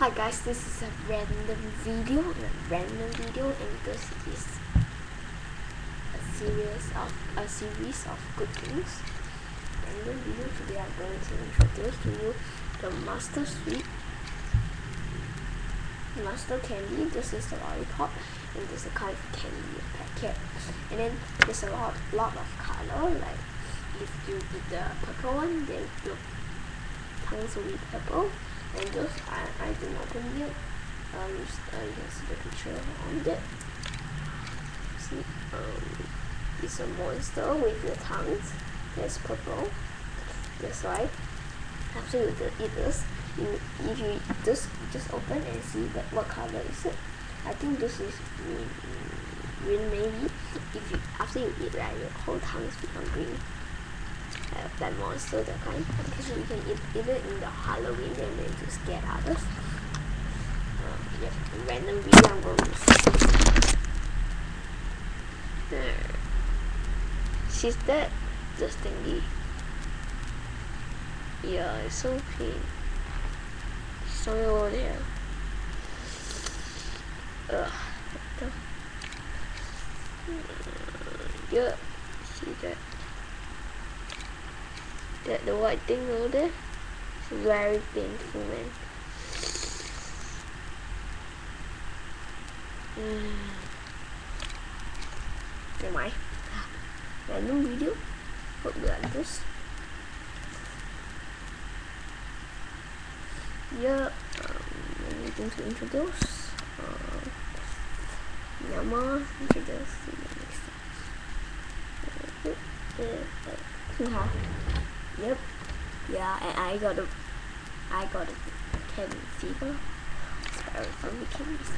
Hi guys, this is a random video, and this is a series of cookings. Random video. Today I'm going to introduce to you the Master Sweet Master Candy. This is the lollipop, and this is a kind of candy packet. And then there's a lot of color. Like if you eat the purple one, then your tongues will be purple. And this I didn't open yet. You can see the picture on it. See, it's a monster with the tongues. That's purple. That's right. After you eat this, if you eat this, just open and see what color is it. I think this is green maybe. If you after you eat, right, your whole tongues become green. That monster, that kind. Because you can eat it in the Halloween and then to scare others. Yeah, random video I'm going to see. She's dead, this thingy. Yeah, it's so pink. Somewhere over there. Yeah, see that. The white thing over there is very painful, man. Never mind. Random video. Hope you like this. Yeah, anything to introduce. Yama, introduce the next time. Yep. Yeah, and I got a cabin fever. It's very fun with kids.